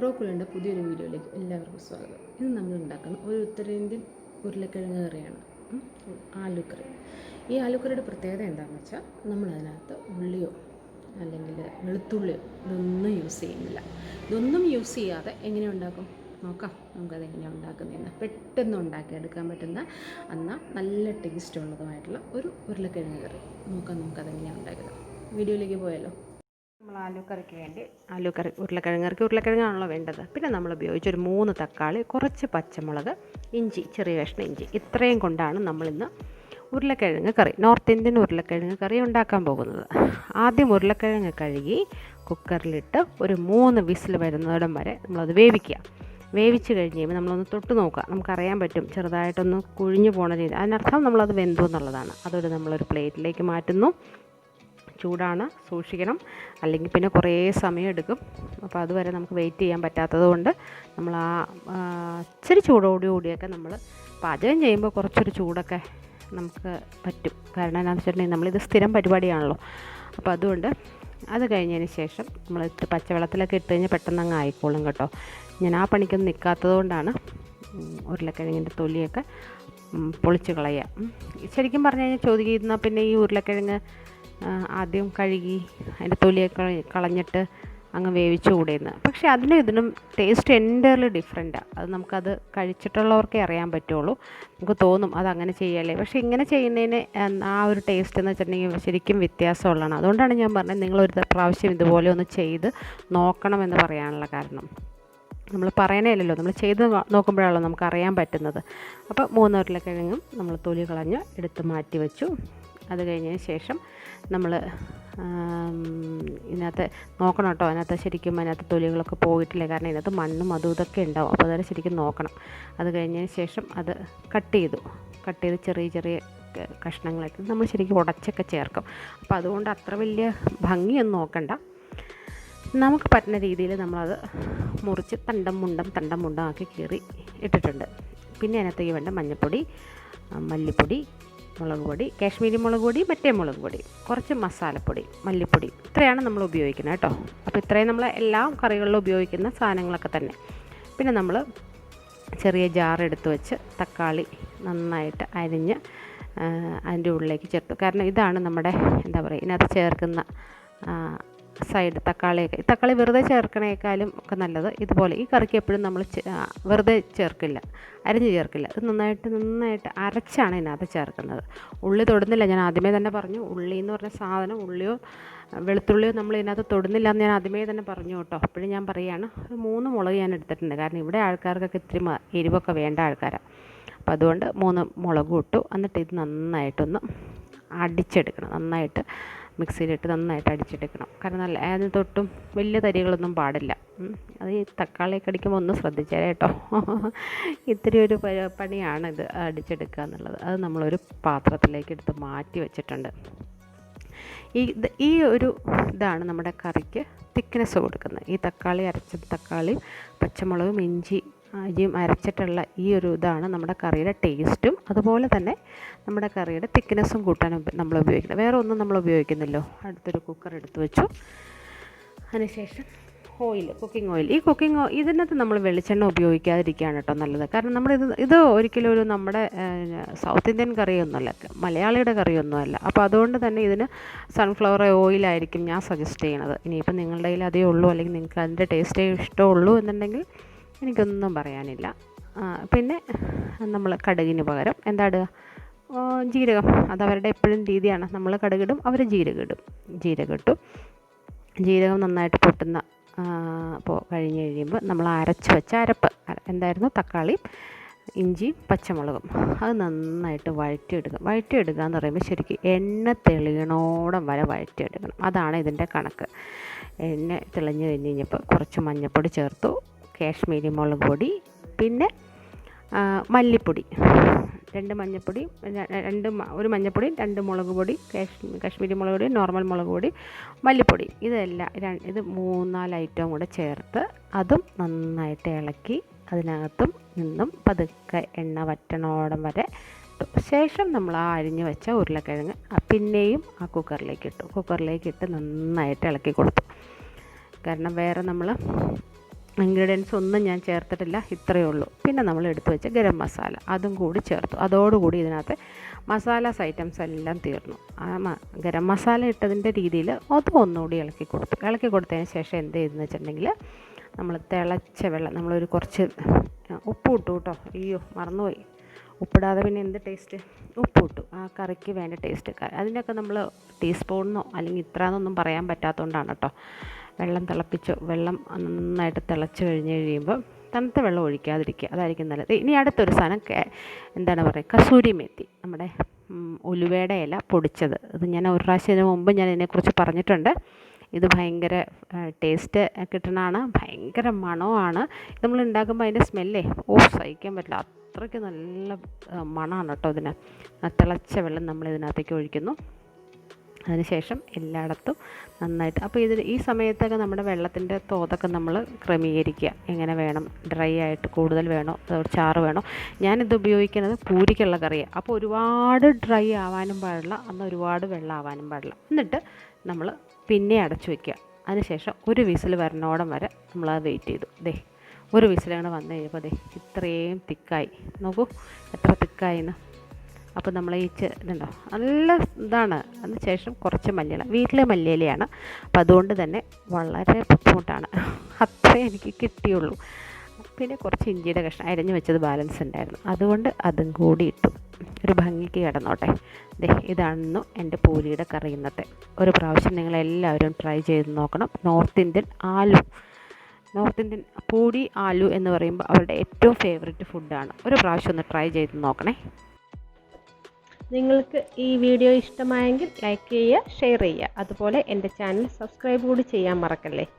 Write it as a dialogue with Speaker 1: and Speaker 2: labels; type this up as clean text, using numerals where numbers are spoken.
Speaker 1: പ്രോക്കുലിൻ്റെ പുതിയൊരു വീഡിയോയിലേക്ക് എല്ലാവർക്കും സ്വാഗതം. ഇന്ന് നമ്മൾ ഉണ്ടാക്കുന്ന ഒരു ഉത്തരേന്ത്യൻ ഉരുളക്കിഴങ്ങ് കറിയാണ്, ആലു കറി. ഈ ആലു കറിയുടെ പ്രത്യേകത എന്താണെന്ന് വെച്ചാൽ നമ്മളതിനകത്ത് ഉള്ളിയോ അല്ലെങ്കിൽ വെളുത്തുള്ളിയോ ഇതൊന്നും യൂസ് ചെയ്യുന്നില്ല. ഇതൊന്നും യൂസ് ചെയ്യാതെ എങ്ങനെ ഉണ്ടാക്കും നോക്കാം. നമുക്കത് എങ്ങനെയാണ് ഉണ്ടാക്കുന്നതെന്ന് പെട്ടെന്ന് ഉണ്ടാക്കിയെടുക്കാൻ പറ്റുന്ന എന്നാൽ നല്ല ടേസ്റ്റ് ഉള്ളതുമായിട്ടുള്ള ഒരു ഉരുളക്കിഴങ്ങ് കറി നോക്കാം. നമുക്കതെങ്ങനെയാണ് ഉണ്ടാക്കുന്നത്. വീഡിയോയിലേക്ക് പോയാലോ. നമ്മൾ ആലു കറിക്ക് വേണ്ടി ഉരുളക്കിഴങ്ങ് കറിക്ക് ഉരുളക്കിഴങ്ങാണല്ലോ വേണ്ടത്. പിന്നെ നമ്മൾ ഉപയോഗിച്ചൊരു 3 തക്കാളി, കുറച്ച് പച്ചമുളക്, ഇഞ്ചി, ചെറിയ കഷ്ണം ഇഞ്ചി, ഇത്രയും കൊണ്ടാണ് നമ്മളിന്ന് ഉരുളക്കിഴങ്ങ് കറി, നോർത്ത് ഇന്ത്യൻ ഉരുളക്കിഴങ്ങ് കറി ഉണ്ടാക്കാൻ പോകുന്നത്. ആദ്യം ഉരുളക്കിഴങ്ങ് കഴുകി കുക്കറിലിട്ട് ഒരു 3 വിസിൽ വരുന്നിടം വരെ നമ്മളത് വേവിക്കുക. വേവിച്ച് കഴിഞ്ഞ് കഴിയുമ്പോൾ നമ്മളൊന്ന് തൊട്ട് നോക്കുക. നമുക്കറിയാൻ പറ്റും ചെറുതായിട്ടൊന്ന് കുഴിഞ്ഞു പോണ രീതി. അതിനർത്ഥം നമ്മളത് വെന്തു എന്നുള്ളതാണ്. അതൊരു നമ്മളൊരു പ്ലേറ്റിലേക്ക് മാറ്റുന്നു. ചൂടാണ്, സൂക്ഷിക്കണം, അല്ലെങ്കിൽ പിന്നെ കുറേ സമയം എടുക്കും. അപ്പോൾ അതുവരെ നമുക്ക് വെയിറ്റ് ചെയ്യാൻ പറ്റാത്തത് കൊണ്ട് നമ്മൾ ഇച്ചിരി ചൂടോടുകൂടിയൊക്കെ നമ്മൾ പാചകം ചെയ്യുമ്പോൾ കുറച്ചൊരു ചൂടൊക്കെ നമുക്ക് പറ്റും. കാരണം എന്താണെന്ന് വെച്ചിട്ടുണ്ടെങ്കിൽ നമ്മളിത് സ്ഥിരം പരിപാടിയാണല്ലോ. അപ്പോൾ അതുകൊണ്ട് അത് കഴിഞ്ഞതിന് ശേഷം നമ്മൾ ഇത്തിരി പച്ചവെള്ളത്തിലൊക്കെ ഇട്ട് കഴിഞ്ഞാൽ പെട്ടെന്ന് അങ്ങ് ആയിക്കോളും കേട്ടോ. ഞാൻ ആ പണിക്കൊന്നും നിൽക്കാത്തത് കൊണ്ടാണ് ഉരുളക്കിഴങ്ങിൻ്റെ തൊലിയൊക്കെ പൊളിച്ച് കളയുക. ശരിക്കും പറഞ്ഞു കഴിഞ്ഞാൽ ചോദിക്കുന്ന പിന്നെ ഈ ഉരുളക്കിഴങ്ങ് ആദ്യം കഴുകി അതിൻ്റെ തൊലിയൊക്കെ കളഞ്ഞിട്ട് അങ്ങ് വേവിച്ചു കൂടെയെന്ന്. പക്ഷേ അതിനും ഇതിനും ടേസ്റ്റ് എൻ്റയർലി ഡിഫറെൻറ്റാണ്. അത് നമുക്കത് കഴിച്ചിട്ടുള്ളവർക്കേ അറിയാൻ പറ്റുള്ളൂ. നമുക്ക് തോന്നും അതങ്ങനെ ചെയ്യല്ലേ, പക്ഷേ ഇങ്ങനെ ചെയ്യുന്നതിന് ആ ഒരു ടേസ്റ്റ് എന്ന് വെച്ചിട്ടുണ്ടെങ്കിൽ ശരിക്കും വ്യത്യാസമുള്ളതാണ്. അതുകൊണ്ടാണ് ഞാൻ പറഞ്ഞത് നിങ്ങളൊരു പ്രാവശ്യം ഇതുപോലെ ഒന്ന് ചെയ്ത് നോക്കണമെന്ന് പറയാനുള്ള കാരണം. നമ്മൾ പറയണേലല്ലോ, നമ്മൾ ചെയ്ത് നോക്കുമ്പോഴാണല്ലോ നമുക്ക് അറിയാൻ പറ്റുന്നത്. അപ്പോൾ 3 ഉരുളക്കിഴങ്ങും നമ്മൾ തൊലി കളഞ്ഞ് എടുത്ത് മാറ്റി വെച്ചു. അത് കഴിഞ്ഞതിന് ശേഷം നമ്മൾ ഇതിനകത്ത് നോക്കണം കേട്ടോ, അതിനകത്ത് ശരിക്കും അതിനകത്ത് തൊലികളൊക്കെ പോയിട്ടില്ല. കാരണം ഇതിനകത്ത് മണ്ണും അതും ഇതൊക്കെ ഉണ്ടാവും. അപ്പോൾ അതൊക്കെ ശരിക്കും നോക്കണം. അത് കഴിഞ്ഞതിന് ശേഷം അത് കട്ട് ചെയ്ത് ചെറിയ ചെറിയ കഷ്ണങ്ങളായിട്ട് നമ്മൾ ശരിക്കും ഉടച്ചൊക്കെ ചേർക്കും. അപ്പോൾ അതുകൊണ്ട് അത്ര വലിയ ഭംഗിയൊന്നും നോക്കണ്ട. നമുക്ക് പറ്റുന്ന രീതിയിൽ നമ്മളത് മുറിച്ച് തണ്ടം മുണ്ടം ആക്കി കീറി ഇട്ടിട്ടുണ്ട്. പിന്നെ അതിനകത്തേക്ക് വേണ്ട മഞ്ഞൾപ്പൊടി, മല്ലിപ്പൊടി, മുളക് പൊടി, കാശ്മീരി മുളക് പൊടി, മറ്റേ മുളക് പൊടി, കുറച്ച് മസാലപ്പൊടി, മല്ലിപ്പൊടി, ഇത്രയാണ് നമ്മൾ ഉപയോഗിക്കുന്നത് കേട്ടോ. അപ്പോൾ ഇത്രയും നമ്മൾ എല്ലാ കറികളിലും ഉപയോഗിക്കുന്ന സാധനങ്ങളൊക്കെ തന്നെ. പിന്നെ നമ്മൾ ചെറിയ ജാർ എടുത്ത് വെച്ച് തക്കാളി നന്നായിട്ട് അരിഞ്ഞ് അതിൻ്റെ ഉള്ളിലേക്ക് ചേർത്തു. കാരണം ഇതാണ് നമ്മുടെ എന്താ പറയുക ഇതിനകത്ത് ചേർക്കുന്ന സൈഡ് തക്കാളി വെറുതെ ചേർക്കണേക്കാളും ഒക്കെ നല്ലത് ഇതുപോലെ. ഈ കറിക്ക് എപ്പോഴും നമ്മൾ വെറുതെ ചേർക്കില്ല, അരിഞ്ഞ് ചേർക്കില്ല. ഇത് നന്നായിട്ട് അരച്ചാണ് ഇതിനകത്ത് ചേർക്കുന്നത്. ഉള്ളി തൊടുന്നില്ല, ഞാൻ ആദ്യമേ തന്നെ പറഞ്ഞു. ഉള്ളി എന്ന് പറഞ്ഞ സാധനം, ഉള്ളിയോ വെളുത്തുള്ളിയോ നമ്മൾ ഇതിനകത്ത് തൊടുന്നില്ല എന്ന് ഞാൻ ആദ്യമേ തന്നെ പറഞ്ഞു കേട്ടോ. അപ്പോഴും ഞാൻ പറയുകയാണ്, 3 മുളക് ഞാൻ എടുത്തിട്ടുണ്ട്. കാരണം ഇവിടെ ആൾക്കാർക്കൊക്കെ ഇത്തിരി എരിവൊക്കെ വേണ്ട ആൾക്കാരാണ്. അപ്പോൾ അതുകൊണ്ട് 3 മുളകും ഇട്ടു. എന്നിട്ട് ഇത് നന്നായിട്ടൊന്ന് അടിച്ചെടുക്കണം. നന്നായിട്ട് മിക്സിയിലിട്ട് നന്നായിട്ട് അടിച്ചെടുക്കണം. കാരണം നല്ല അതിന് തൊട്ടും വലിയ തരികളൊന്നും പാടില്ല. അത് ഈ തക്കാളിയൊക്കെ അടിക്കുമ്പോൾ ഒന്ന് ശ്രദ്ധിച്ചാൽ കേട്ടോ. ഇത്തിരി ഒരു പണിയാണ് ഇത് അടിച്ചെടുക്കുക എന്നുള്ളത്. അത് നമ്മളൊരു പാത്രത്തിലേക്ക് എടുത്ത് മാറ്റി വെച്ചിട്ടുണ്ട്. ഈ ഒരു ഇതാണ് നമ്മുടെ കറിക്ക് തിക്നെസ് കൊടുക്കുന്നത്. ഈ തക്കാളിയും പച്ചമുളകും ഇഞ്ചിയും അരച്ചിട്ടുള്ള ഈ ഒരു ഇതാണ് നമ്മുടെ കറിയുടെ ടേസ്റ്റും അതുപോലെ തന്നെ നമ്മുടെ കറിയുടെ തിക്നെസ്സും കൂട്ടാനും നമ്മൾ ഉപയോഗിക്കുന്നത്. വേറെ ഒന്നും നമ്മൾ ഉപയോഗിക്കുന്നില്ലോ. അടുത്തൊരു കുക്കർ എടുത്ത് വെച്ചു. അതിനുശേഷം കുക്കിംഗ് ഓയിൽ. ഇതിനകത്ത് നമ്മൾ വെളിച്ചെണ്ണ ഉപയോഗിക്കാതിരിക്കുകയാണ് കേട്ടോ നല്ലത്. കാരണം ഇത് ഒരിക്കലും ഒരു നമ്മുടെ സൗത്ത് ഇന്ത്യൻ കറിയൊന്നുമല്ല, മലയാളിയുടെ കറിയൊന്നുമല്ല. അപ്പോൾ അതുകൊണ്ട് തന്നെ ഇതിന് സൺഫ്ലവർ ഓയിലായിരിക്കും ഞാൻ സജസ്റ്റ് ചെയ്യണത്. ഇനിയിപ്പോൾ നിങ്ങളുടെ കയ്യിൽ അതേ ഉള്ളൂ, അല്ലെങ്കിൽ നിങ്ങൾക്ക് അതിൻ്റെ ടേസ്റ്റേ ഇഷ്ടമുള്ളൂ എന്നുണ്ടെങ്കിൽ എനിക്കൊന്നും പറയാനില്ല. പിന്നെ നമ്മൾ കടുകിന് പകരം എന്താ ഇടുക? ജീരകം. അതവരുടെ എപ്പോഴും രീതിയാണ്. നമ്മൾ കടുകിടും, അവർ ജീരകം ഇട്ടു. ജീരകം നന്നായിട്ട് പൊട്ടുന്ന കഴിഞ്ഞ് കഴിയുമ്പോൾ നമ്മൾ അരച്ച് വെച്ച അരപ്പ് എന്തായിരുന്നു? തക്കാളിയും ഇഞ്ചിയും പച്ചമുളകും. അത് നന്നായിട്ട് വഴറ്റിയെടുക്കുക എന്ന് പറയുമ്പോൾ ശരിക്കും എണ്ണ തെളിയണോടം വരെ വഴറ്റിയെടുക്കണം. അതാണ് ഇതിൻ്റെ കണക്ക്. എണ്ണ തെളിഞ്ഞ് കഴിഞ്ഞപ്പോൾ കുറച്ച് മഞ്ഞൾപ്പൊടി ചേർത്തു, കാശ്മീരി മുളക് പൊടി, പിന്നെ മല്ലിപ്പൊടി, 2 മഞ്ഞൾപ്പൊടി, ഒരു മഞ്ഞൾപ്പൊടി, 2 മുളക് പൊടി, കാശ്മീരി മുളക് പൊടി, നോർമൽ മുളക് പൊടി, മല്ലിപ്പൊടി, ഇത് 3-4 ഐറ്റവും കൂടെ ചേർത്ത് അതും നന്നായിട്ട് ഇളക്കി അതിനകത്തും നിന്നും പതുക്കെ എണ്ണ വറ്റണോടം വരെ ശേഷം നമ്മൾ ആ അരിഞ്ഞു വെച്ച ഉരുളക്കിഴങ്ങ് പിന്നെയും ആ കുക്കറിലേക്ക് ഇട്ട് നന്നായിട്ട് ഇളക്കി കൊടുത്തു. കാരണം വേറെ നമ്മൾ ഇൻഗ്രീഡിയൻസ് ഒന്നും ഞാൻ ചേർത്തിട്ടില്ല, ഇത്രയേ ഉള്ളൂ. പിന്നെ നമ്മൾ എടുത്തു വെച്ച ഗരം മസാല അതും കൂടി ചേർത്തു. അതോടുകൂടി ഇതിനകത്ത് മസാലാസ് ഐറ്റംസ് എല്ലാം തീർന്നു. ഗരം മസാല ഇട്ടതിൻ്റെ രീതിയിൽ അതും ഒന്നുകൂടി ഇളക്കി കൊടുത്തു. ഇളക്കി കൊടുത്തതിന് ശേഷം എന്ത് ചെയ്തെന്ന് വെച്ചിട്ടുണ്ടെങ്കിൽ നമ്മൾ തിളച്ച വെള്ളം, നമ്മളൊരു കുറച്ച് ഉപ്പ് ഇട്ടു കേട്ടോ. അയ്യോ മറന്നുപോയി, ഉപ്പിടാതെ പിന്നെ എന്ത് ടേസ്റ്റ്. ഉപ്പിട്ടു, ആ കറിക്ക് വേണ്ട ടേസ്റ്റ്. അതിനൊക്കെ നമ്മൾ ടീസ്പൂണെന്നോ അല്ലെങ്കിൽ ഇത്രയെന്നൊന്നും പറയാൻ പറ്റാത്തതുകൊണ്ടാണ് കേട്ടോ. വെള്ളം തിളപ്പിച്ചു, വെള്ളം നന്നായിട്ട് തിളച്ച് കഴിയുമ്പോൾ തണുത്ത വെള്ളം ഒഴിക്കാതിരിക്കുക, അതായിരിക്കും നല്ലത്. ഇനി അടുത്തൊരു സാധനം എന്താണ് പറയുക, കസൂരി മേത്തി, നമ്മുടെ ഉലുവയുടെ ഇല പൊടിച്ചത്. ഇത് ഞാൻ ഒരു പ്രാവശ്യത്തിന് മുമ്പ് ഞാൻ ഇതിനെക്കുറിച്ച് പറഞ്ഞിട്ടുണ്ട്. ഇത് ഭയങ്കര ടേസ്റ്റ് കിട്ടണതാണ്, ഭയങ്കര മണമാണ്. നമ്മൾ ഉണ്ടാക്കുമ്പോൾ അതിൻ്റെ സ്മെല്ലേ സഹിക്കാൻ പറ്റില്ല, അത്രയ്ക്ക് നല്ല മണമാണ് കേട്ടോ ഇതിന്. തിളച്ച വെള്ളം നമ്മൾ ഇതിനകത്തേക്ക് ഒഴിക്കുന്നു. അതിനുശേഷം എല്ലായിടത്തും നന്നായിട്ട്, അപ്പോൾ ഈ സമയത്തൊക്കെ നമ്മുടെ വെള്ളത്തിൻ്റെ തോതൊക്കെ നമ്മൾ ക്രമീകരിക്കുക. എങ്ങനെ വേണം, ഡ്രൈ ആയിട്ട് കൂടുതൽ വേണോ അതോ ചാറ് വേണോ. ഞാനിത് ഉപയോഗിക്കുന്നത് പൂരിക്കുള്ള കറിയാണ്, അപ്പോൾ ഒരുപാട് ഡ്രൈ ആവാനും പാടില്ല, എന്നാൽ ഒരുപാട് വെള്ളം ആവാനും പാടില്ല. എന്നിട്ട് നമ്മൾ പിന്നെ അടച്ചു വയ്ക്കുക. അതിനുശേഷം ഒരു വിസിൽ വരണോടം വരെ നമ്മളത് വെയിറ്റ് ചെയ്തു. ഒരു വിസിലങ്ങനെ വന്നു കഴിഞ്ഞപ്പോൾ ഇത്രയും തിക്കായി, നോക്കൂ എത്ര തിക്കായിന്ന്. അപ്പോൾ നമ്മൾ ഇതുണ്ടോ നല്ല ഇതാണ്. അതിനുശേഷം കുറച്ച് മല്ലിയില, വീട്ടിലെ മല്ലിയിലയാണ്, അപ്പോൾ അതുകൊണ്ട് തന്നെ വളരെ ബുദ്ധിമുട്ടാണ്, അത്രേ എനിക്ക് കിട്ടിയുള്ളൂ. പിന്നെ കുറച്ച് ഇഞ്ചിയുടെ കഷ്ണം അരിഞ്ഞ് വെച്ചത് ബാലൻസ് ഉണ്ടായിരുന്നു, അതുകൊണ്ട് അതും കൂടി ഇട്ടു. ഒരു ഭംഗിക്ക് കിടന്നോട്ടെ. ഇതാണെന്നു എൻ്റെ പൂരിയുടെ കറി ഇന്നത്തെ. ഒരു പ്രാവശ്യം നിങ്ങളെല്ലാവരും ട്രൈ ചെയ്ത് നോക്കണം. നോർത്ത് ഇന്ത്യൻ പൂരി ആലു എന്ന് പറയുമ്പോൾ അവരുടെ ഏറ്റവും ഫേവറേറ്റ് ഫുഡാണ്. ഒരു പ്രാവശ്യം ഒന്ന് ട്രൈ ചെയ്ത് നോക്കണേ. നിങ്ങൾക്ക് ഈ വീഡിയോ ഇഷ്ടമായെങ്കിൽ ലൈക്ക് ചെയ്യുക, ഷെയർ ചെയ്യുക. അതുപോലെ എൻ്റെ ചാനൽ സബ്സ്ക്രൈബ് കൂടി ചെയ്യാൻ മറക്കല്ലേ.